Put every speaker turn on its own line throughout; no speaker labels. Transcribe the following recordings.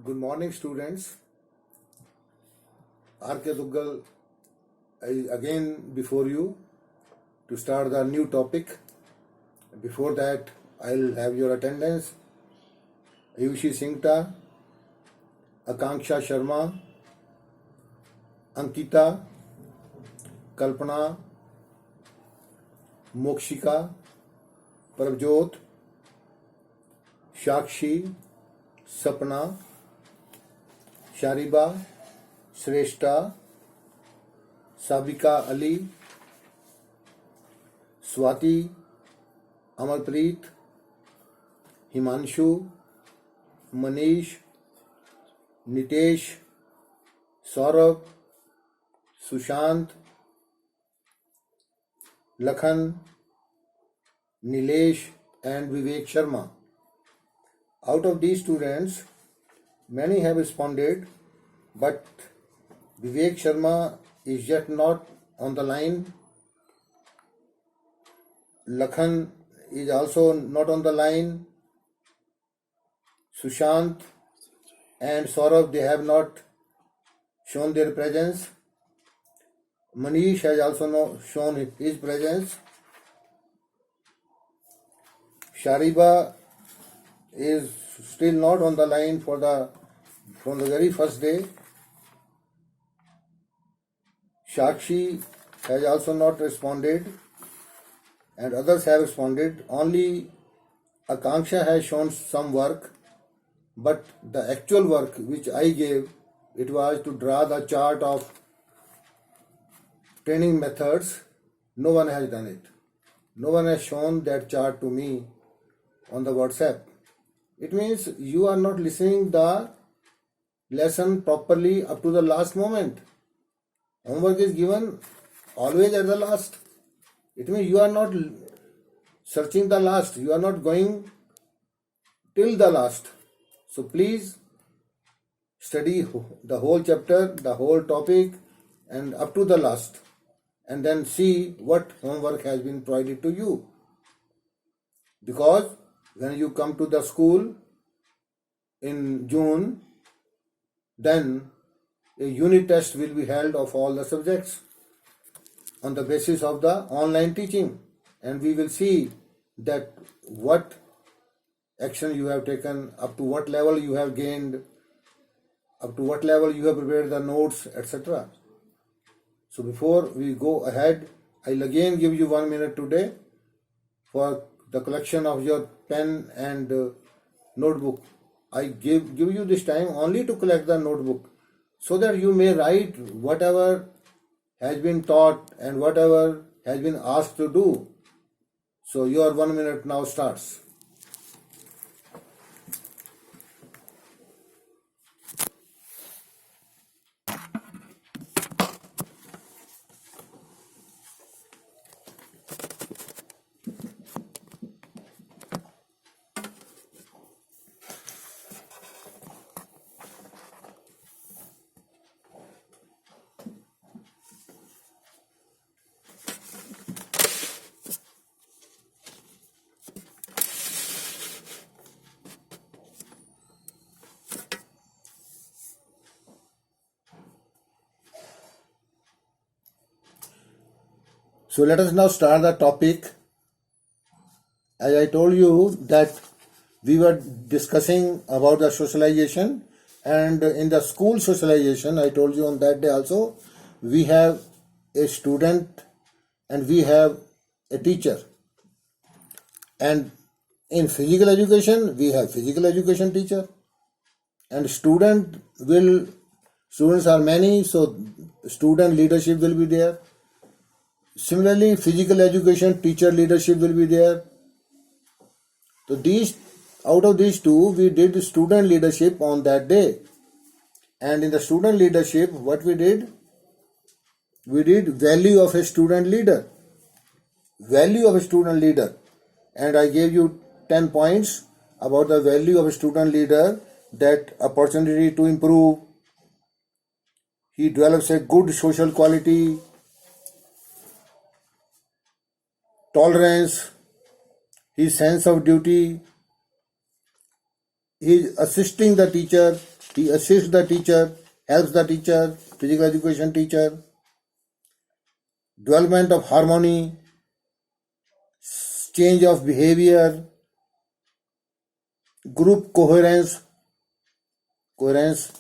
Good morning, students. R.K. Duggal is again before you to start the new topic. Before that, I'll have your attendance. Ayushi Singta, Akanksha Sharma, Ankita, Kalpana, Mokshika, Prabjot, Shakshi, Sapna, Shariba, Shrestha, Sabika Ali, Swati, Amarpreet, Himanshu, Manish, Nitesh, Saurabh, Sushant, Lakhan, Nilesh and Vivek Sharma. Out of these students, many have responded, but Vivek Sharma is yet not on the line. Lakhan is also not on the line. Sushant and Saurabh, they have not shown their presence. Manish has also not shown his presence. Shariba is still not on the line from the very first day. Shakshi has also not responded, and others have responded. Only Akanksha has shown some work, but the actual work which I gave, it was to draw the chart of training methods. No one has done it. No one has shown that chart to me on the WhatsApp. It means you are not listening the lesson properly up to the last moment. Homework is given always at the last. It means you are not searching the last. You are not going till the last. So please study the whole chapter, the whole topic, and up to the last. And then see what homework has been provided to you. Because when you come to the school in June, then a unit test will be held of all the subjects on the basis of the online teaching, and we will see that what action you have taken, up to what level you have gained, up to what level you have prepared the notes, etc. So before we go ahead, I'll again give you 1 minute today for the collection of your pen and notebook. I give you this time only to collect the notebook, so that you may write whatever has been taught and whatever has been asked to do. So your 1 minute now starts. So let us now start the topic. As I told you that we were discussing about the socialization, and in the school socialization, I told you on that day also, we have a student and we have a teacher. And in physical education, we have physical education teacher. And students are many, so student leadership will be there. Similarly, physical education teacher leadership will be there. So out of these two, we did student leadership on that day. And in the student leadership, what we did? We did value of a student leader. Value of a student leader. And I gave you 10 points about the value of a student leader: that opportunity to improve, he develops a good social quality, tolerance, his sense of duty, he is assisting the teacher, He assists the teacher, helps the teacher, physical education teacher. Development of harmony, change of behavior, group coherence. Coherence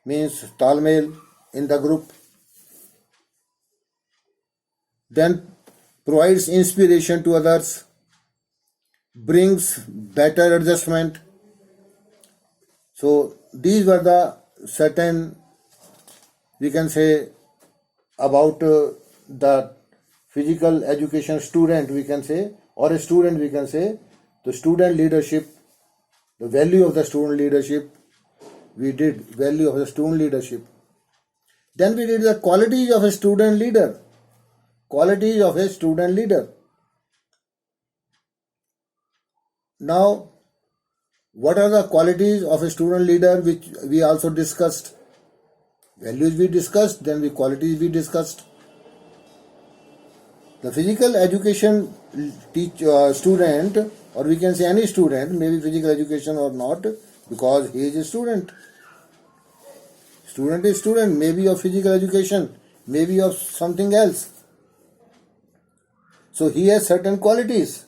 means talmel in the group. Then provides inspiration to others, brings better adjustment. So these were the certain, we can say, about the physical education student, we can say, or a student, we can say, the student leadership, the value of the student leadership. We did value of the student leadership. Then we did the qualities of a student leader. Qualities of a student leader. Now, what are the qualities of a student leader, which we also discussed? Values we discussed, then the qualities we discussed. The physical education student, or we can say any student, maybe physical education or not, because he is a student. Student is student, maybe of physical education, maybe of something else. So he has certain qualities,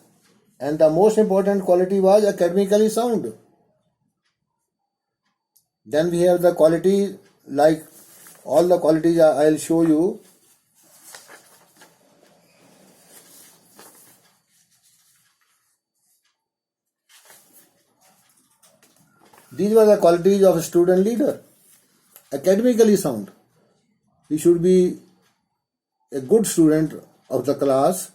and the most important quality was academically sound. Then we have the quality, like all the qualities I'll show you. These were the qualities of a student leader. Academically sound. He should be a good student of the class,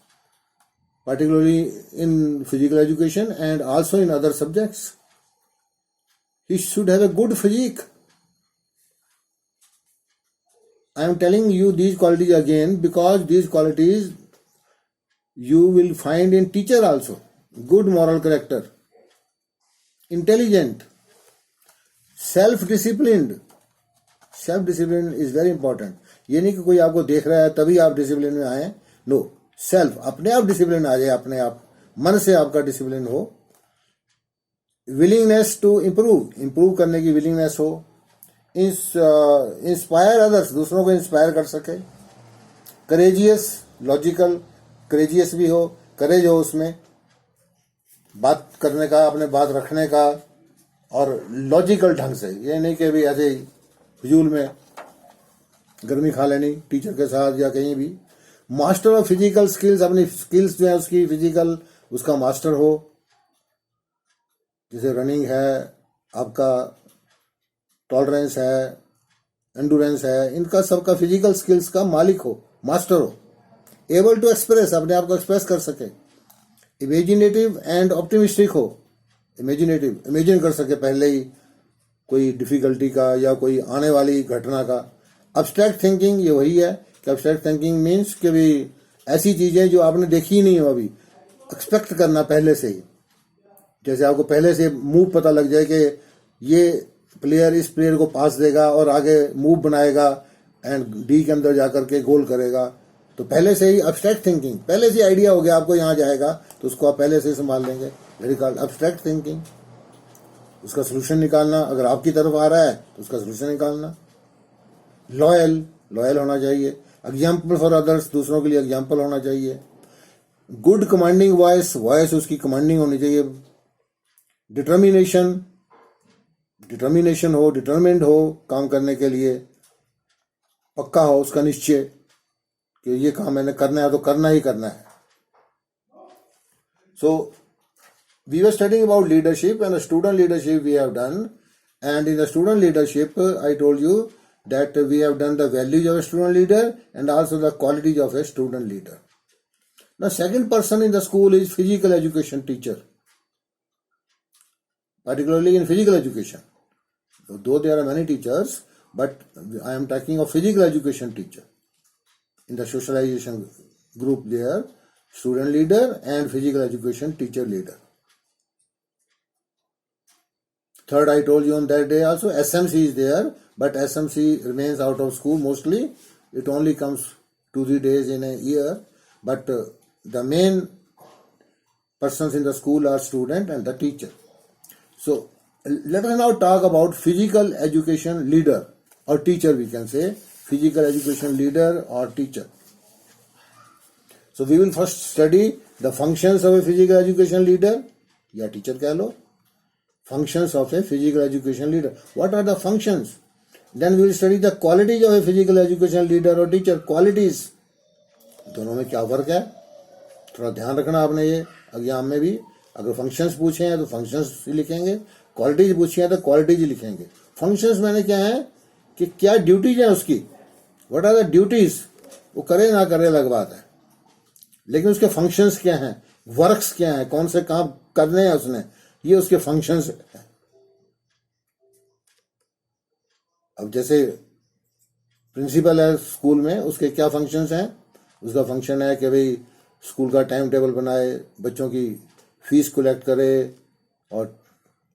particularly in physical education and also in other subjects. He should have a good physique. I am telling you these qualities again because these qualities you will find in teacher also. Good moral character, intelligent, self-disciplined. Self-discipline is very important. ये नहीं कि कोई आपको देख रहा है तभी आप डिसिप्लिन में आए. नो, सेल्फ अपने आप डिसिप्लिन आ जाए, अपने आप मन से आपका डिसिप्लिन हो. विलिंगनेस टू इम्प्रूव करने की विलिंगनेस हो. इंस्पायर अदर्स, दूसरों को इंस्पायर कर सके. करेजियस, लॉजिकल, करेजियस भी हो, करेज हो उसमें, बात करने का, अपने बात रखने का, और लॉजिकल ढंग से. ये नहीं कि भी ऐसे ही फिजूल में गर्मी खा लेनी टीचर के साथ या कहीं भी. मास्टर ऑफ फिजिकल स्किल्स, अपनी स्किल्स जो है उसकी फिजिकल, उसका मास्टर हो. जैसे रनिंग है, आपका टॉलरेंस है, एंडुरेंस है, इनका सबका फिजिकल स्किल्स का मालिक हो, मास्टर हो. एबल टू एक्सप्रेस, अपने आप को एक्सप्रेस कर सके. इमेजिनेटिव एंड ऑप्टिमिस्टिक हो. इमेजिनेटिव, इमेजिन कर सके पहले ही कोई डिफिकल्टी का या कोई आने वाली घटना का. अब्स्ट्रैक्ट थिंकिंग, ये वही है कि अब्स्ट्रैक्ट थिंकिंग मीन्स कि भी ऐसी चीजें जो आपने देखी ही नहीं हो अभी, एक्सपेक्ट करना पहले से ही. जैसे आपको पहले से मूव पता लग जाए कि ये प्लेयर इस प्लेयर को पास देगा और आगे मूव बनाएगा एंड डी के अंदर जाकर के गोल करेगा, तो पहले से ही अब्स्ट्रैक्ट थिंकिंग, पहले से आइडिया हो गया आपको यहाँ जाएगा तो उसको आप पहले से संभाल लेंगे. Very called abstract thinking. उसका सोल्यूशन निकालना, अगर आपकी तरफ आ रहा है तो उसका सोल्यूशन निकालना. लॉयल होना चाहिए. एग्जाम्पल फॉर अदर्स, दूसरों के लिए एग्जाम्पल होना चाहिए. गुड कमांडिंग वॉइस उसकी कमांडिंग होनी चाहिए. डिटर्मिनेशन हो, डिटर्मिन्ड हो काम करने के लिए, पक्का हो उसका निश्चय कि ये काम मैंने करना है तो करना ही करना है. So we were studying about leadership, and the student leadership we have done. And in the student leadership, I told you that we have done the values of a student leader and also the qualities of a student leader. The second person in the school is physical education teacher, particularly in physical education. Though there are many teachers, but I am talking of physical education teacher. In the socialization group there, student leader and physical education teacher leader. Third, I told you on that day also, SMC is there, but SMC remains out of school mostly. It only comes 2-3 days in a year, but the main persons in the school are student and the teacher. So Let us now talk about physical education leader or teacher, we can say physical education leader or teacher. So we will first study the functions of a physical education leader या teacher कह लो. Functions of a physical education leader. What are the functions? Then we will study the qualities of a physical education leader or teacher. Qualities. दोनों में क्या फर्क है, थोड़ा ध्यान रखना आपने. ये एग्जाम में भी अगर फंक्शंस पूछे हैं तो फंक्शंस ही लिखेंगे, क्वालिटीज पूछी हैं तो क्वालिटीज लिखेंगे. फंक्शंस मैंने क्या है कि क्या ड्यूटीज है उसकी, व्हाट आर द ड्यूटीज. वो करे ना करे अलग बात है, लेकिन उसके फंक्शंस क्या हैं, वर्क्स क्या हैं, कौन से काम करने हैं उसने, ये उसके फंक्शंस हैं. अब जैसे प्रिंसिपल है स्कूल में, उसके क्या फंक्शंस हैं. उसका फंक्शन है कि भाई स्कूल का टाइम टेबल बनाए, बच्चों की फीस कलेक्ट करे और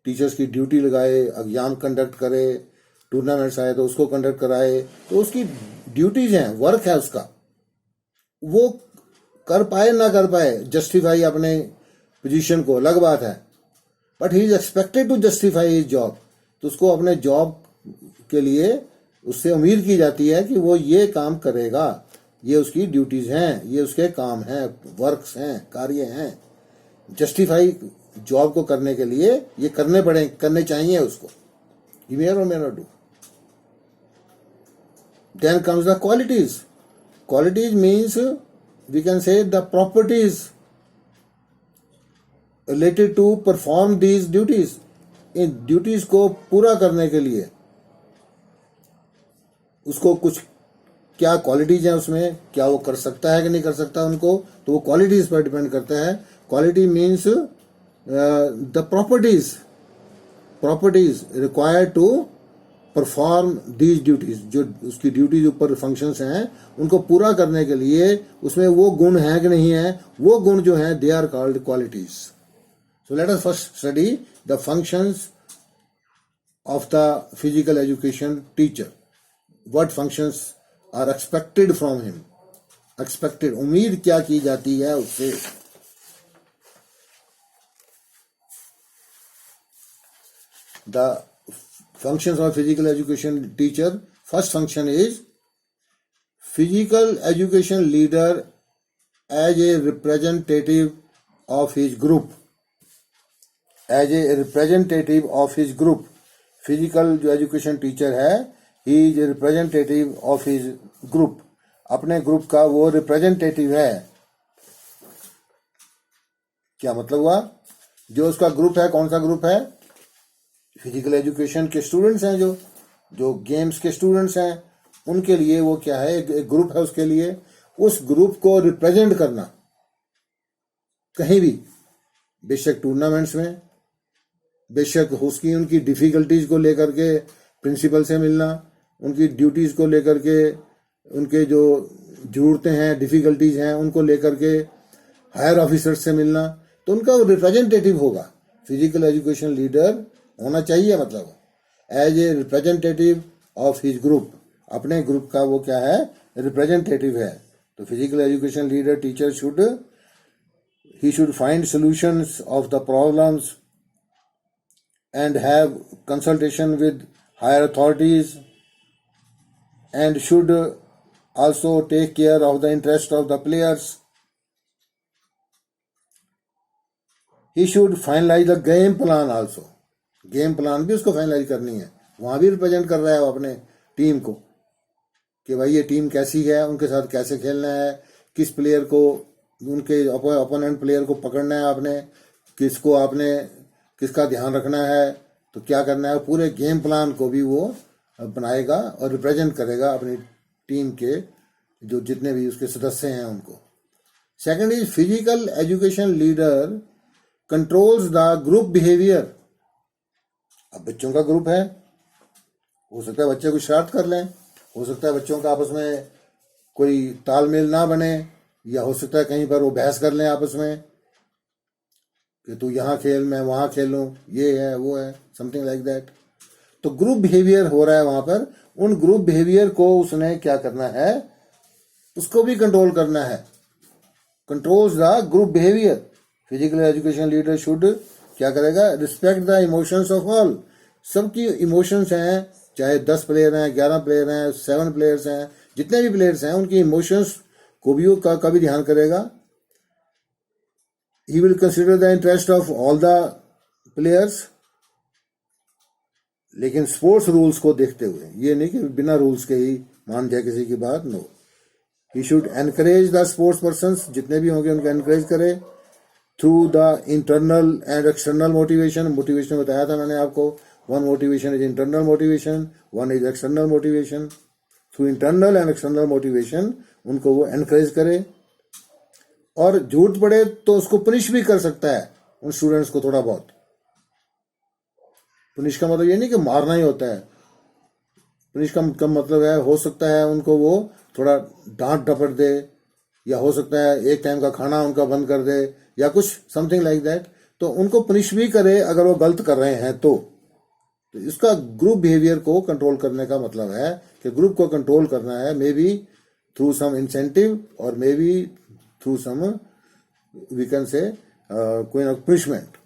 टीचर्स की ड्यूटी लगाए, एग्जाम कंडक्ट करे, टूर्नामेंट्स आए तो उसको कंडक्ट कराए. तो उसकी ड्यूटीज हैं, वर्क है उसका. वो कर पाए ना कर पाए, जस्टिफाई अपने पोजीशन को अलग बात है, but he is expected to justify his job. तो उसको अपने जॉब के लिए उससे उम्मीद की जाती है कि वो ये काम करेगा. ये उसकी ड्यूटीज हैं, ये उसके काम हैं, वर्क्स हैं, कार्य हैं. जस्टिफाई जॉब को करने के लिए ये करने चाहिए उसको. ही मे और may not do. Then comes the qualities. Qualities means we can say the properties related to perform these duties. इन ड्यूटीज को पूरा करने के लिए उसको कुछ क्या क्वालिटीज हैं उसमें, क्या वो कर सकता है कि नहीं कर सकता उनको, तो वो क्वालिटीज पर डिपेंड करता है. Quality means the properties required to perform these duties. जो उसकी ड्यूटीज ऊपर फंक्शंस हैं उनको पूरा करने के लिए उसमें वो गुण हैं कि नहीं है, वो गुण जो हैं they are called qualities. So let us first study the functions of the physical education teacher. What functions are expected from him. Expected, उम्मीद क्या की जाती है उससे. The functions of physical education teacher. First function is physical education leader as a representative of his group. As a representative of his group. Physical जो education teacher है, he is a representative of his group. अपने group का वो representative है. क्या मतलब हुआ, जो उसका ग्रुप है, कौन सा ग्रुप है, फिजिकल एजुकेशन के स्टूडेंट्स हैं, जो गेम्स के स्टूडेंट्स हैं, उनके लिए वो क्या है, एक ग्रुप है. उसके लिए उस ग्रुप को रिप्रेजेंट करना कहीं भी, बेशक टूर्नामेंट्स में, बेशक उसकी उनकी डिफिकल्टीज को लेकर के प्रिंसिपल से मिलना, उनकी ड्यूटीज को लेकर के, उनके जो जरूरतें हैं, डिफिकल्टीज हैं, उनको लेकर के हायर ऑफिसर्स से मिलना, तो उनका वो रिप्रेजेंटेटिव होगा. फिजिकल एजुकेशन लीडर होना चाहिए, मतलब as a representative of his group. अपने ग्रुप का वो क्या है, रिप्रेजेंटेटिव है. तो physical education leader teacher should find solutions of the problems and have consultation with higher authorities and should also take care of the interest of the players. He should finalise the game plan also. Game plan भी उसको finalise करनी है. वहां भी represent कर रहा है वो अपने टीम को कि भाई ये टीम कैसी है, उनके साथ कैसे खेलना है, किस प्लेयर को, उनके ओपोनेंट प्लेयर को पकड़ना है आपने, किसका ध्यान रखना है, तो क्या करना है. पूरे गेम प्लान को भी वो बनाएगा और रिप्रेजेंट करेगा अपनी टीम के जो जितने भी उसके सदस्य हैं उनको. Second is physical education leader controls the group behaviour. अब बच्चों का ग्रुप है, हो सकता है बच्चे कुछ शरारत कर लें, हो सकता है बच्चों का आपस में कोई तालमेल ना बने, या हो सकता है कहीं पर वो बहस कर लें आपस में कि तू यहाँ खेल, मैं वहाँ खेलूं, ये है वो है, समथिंग लाइक दैट. तो ग्रुप बिहेवियर हो रहा है वहां पर. उन ग्रुप बिहेवियर को उसने क्या करना है, उसको भी कंट्रोल करना है. Controls the group behaviour. Physical education leader should क्या करेगा, respect the emotions of all, सबकी इमोशंस हैं, चाहे 10 प्लेयर हैं, 11 प्लेयर हैं, 7 प्लेयर्स हैं, जितने भी प्लेयर्स हैं उनकी इमोशंस को भी का भी ध्यान करेगा। He will consider the interest of all the players, लेकिन स्पोर्ट्स रूल्स को देखते हुए, ये नहीं कि बिना रूल्स के ही मान जाए किसी की बात, no. He should encourage the sports persons, जितने भी होंगे उनको एनकरेज करे through the internal and external motivation. Motivation बताया था मैंने आपको, one motivation is internal motivation, one is external motivation. Through internal and external motivation उनको वो एनकरेज करे, और जरूरत पड़े तो उसको पनिश भी कर सकता है उन स्टूडेंट्स को थोड़ा बहुत। पनिश का मतलब ये नहीं कि मारना ही होता है, पनिश का मतलब है, हो सकता है उनको वो थोड़ा डांट डपट दे, या हो सकता है एक टाइम का खाना उनका बंद कर दे, या कुछ समथिंग लाइक दैट। तो उनको पनिश भी करे अगर वो गलत कर रहे हैं तो इसका ग्रुप बिहेवियर को कंट्रोल करने का मतलब है कि ग्रुप को कंट्रोल करना है, maybe through some incentive और maybe through some we can say कोई ना punishment.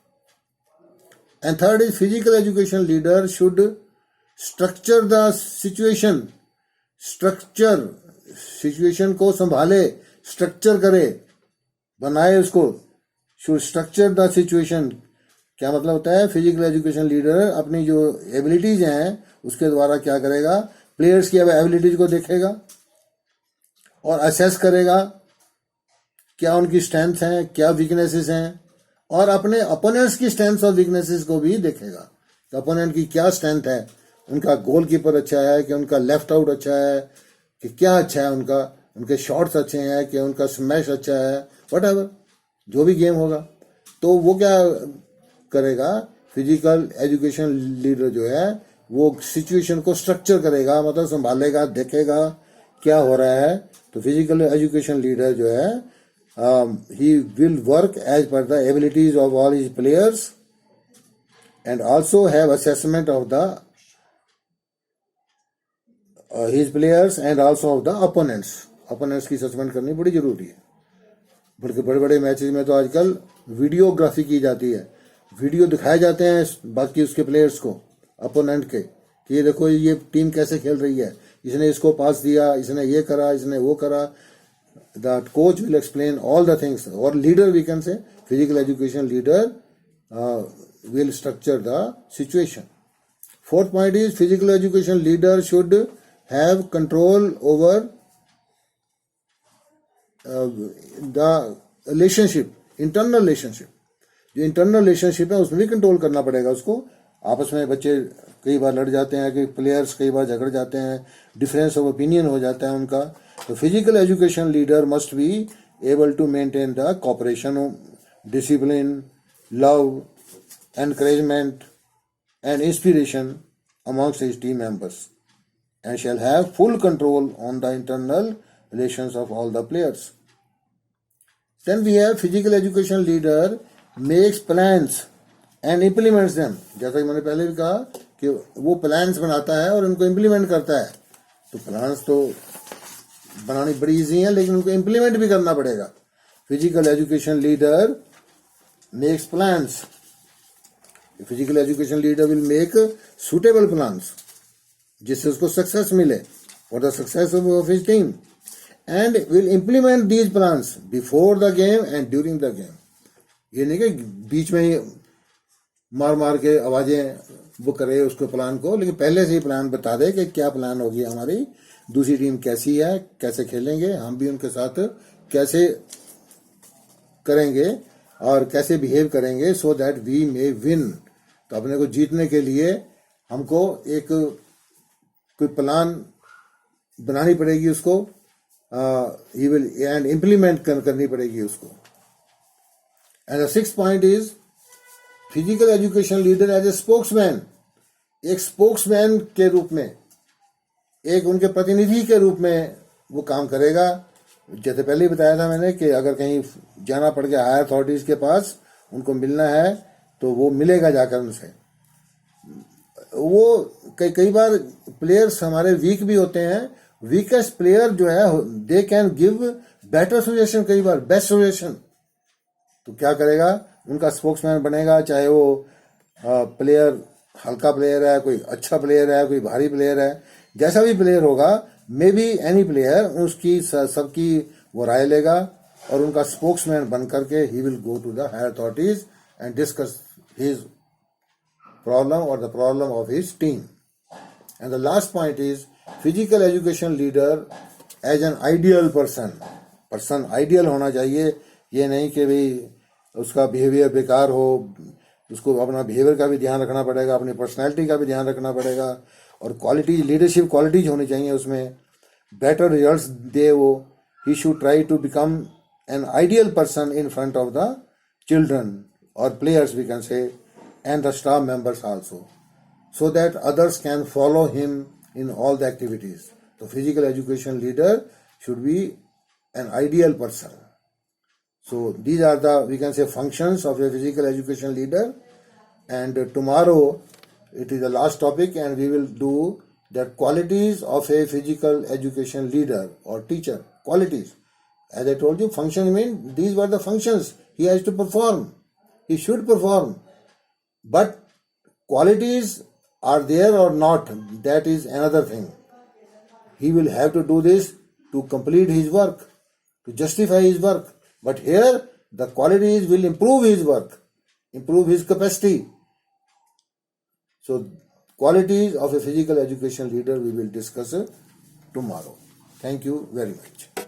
And third is physical education leader should structure the situation, structure situation को संभाले, स्ट्रक्चर करे, बनाए उसको। शुड स्ट्रक्चर द सिचुएशन, क्या मतलब होता है, फिजिकल एजुकेशन लीडर अपनी जो एबिलिटीज हैं उसके द्वारा क्या करेगा, प्लेयर्स की एबिलिटीज को देखेगा और असेस करेगा क्या उनकी स्ट्रेंथ हैं, क्या वीकनेसेस हैं, और अपने अपोनेंट्स की स्ट्रेंथ और वीकनेसेस को भी देखेगा कि अपोनेंट की क्या स्ट्रेंथ है, उनका गोलकीपर अच्छा है कि उनका लेफ्ट आउट अच्छा है, कि क्या अच्छा है उनका, उनके शॉट्स अच्छे हैं कि उनका स्मैश अच्छा है, व्हाटएवर जो भी गेम होगा। तो वो क्या करेगा, फिजिकल एजुकेशन लीडर जो है वो सिचुएशन को स्ट्रक्चर करेगा, मतलब संभालेगा, देखेगा क्या हो रहा है। तो फिजिकल एजुकेशन लीडर जो है he will work as per the abilities of all his players and also have assessment of the his players and also of the opponents की असेसमेंट करनी बड़ी जरूरी है। बल्कि बड़े बड़े मैचेस में तो आजकल वीडियोग्राफी की जाती है, वीडियो दिखाए जाते हैं बाकी उसके प्लेयर्स को, अपोनेंट के, कि ये देखो ये टीम कैसे खेल रही है, इसने इसको पास दिया, इसने ये करा, इसने वो करा। The coach will explain all the things, or leader we can say, physical education leader will structure the situation. Fourth point is physical education leader should have control over the relationship, internal relationship. जो internal relationship है उसमें भी control करना पड़ेगा उसको। आपस में बच्चे कई बार लड़ जाते हैं, कि प्लेयर्स कई बार झगड़ जाते हैं, डिफरेंस ऑफ ओपिनियन हो जाता है उनका। तो physical education leader must be able to maintain the cooperation, discipline, love, encouragement and inspiration amongst his team members and shall have full control on the internal relations of all the players. Then we have physical education leader makes plans and implements them. जैसा कि मैंने पहले भी कहा कि वो plans बनाता है और उनको इम्प्लीमेंट करता है। तो प्लान्स तो बनानी बड़ी इजी है, लेकिन उनको इम्प्लीमेंट भी करना पड़ेगा। Physical education leader makes plans, physical education leader will make suitable plans जिससे उसको सक्सेस मिले for the success of his team, and will implement these plans before the game and during the game. ये नहीं कि बीच में ही मार मार के आवाजें वो करे उसको प्लान को, लेकिन पहले से ही प्लान बता दे कि क्या प्लान होगी, हमारी दूसरी टीम कैसी है, कैसे खेलेंगे, हम भी उनके साथ कैसे करेंगे और कैसे बिहेव करेंगे, so that we may win. तो अपने को जीतने के लिए हमको एक कोई प्लान बनानी पड़ेगी उसको, ही विल एंड इम्प्लीमेंट करनी पड़ेगी उसको। And the sixth point is physical education leader as a spokesman, एक स्पोक्समैन के रूप में, एक उनके प्रतिनिधि के रूप में वो काम करेगा। जैसे पहले ही बताया था मैंने कि अगर कहीं जाना पड़ गया हायर अथॉरिटीज के पास, उनको मिलना है तो वो मिलेगा जाकर उनसे। वो कई बार प्लेयर्स हमारे वीक भी होते हैं, वीकेस्ट प्लेयर जो है they can give better suggestion, कई बार बेस्ट सजेशन। तो क्या करेगा, उनका स्पोक्समैन बनेगा, चाहे वो प्लेयर हल्का प्लेयर है, कोई अच्छा प्लेयर है, कोई भारी प्लेयर है, जैसा भी प्लेयर होगा, मे बी एनी प्लेयर, उसकी सबकी वो राय लेगा और उनका स्पोक्समैन बन करके he will go to the higher authorities and discuss his problem or the problem of his team. And the last point is physical education leader as an ideal person. Person ideal होना चाहिए, ये नहीं कि भाई उसका behaviour बेकार हो, उसको अपना बिहेवियर का भी ध्यान रखना पड़ेगा, अपनी पर्सनैलिटी का भी ध्यान रखना पड़ेगा, और क्वालिटी लीडरशिप क्वालिटीज होनी चाहिए उसमें, बेटर रिजल्ट्स दे वो. He should try to become an ideal person in front of the children और players we can say and the staff members also, so that others can follow him in all the activities. The physical education leader should be an ideal person. So these are the, we can say, functions of a physical education leader. And tomorrow it is the last topic, and we will do the qualities of a physical education leader or teacher. Qualities, as I told you, function mean these were the functions he has to perform, he should perform. But qualities are there or not, that is another thing. He will have to do this to complete his work, to justify his work. But here the qualities will improve his work, improve his capacity. So qualities of a physical education leader we will discuss tomorrow. Thank you very much.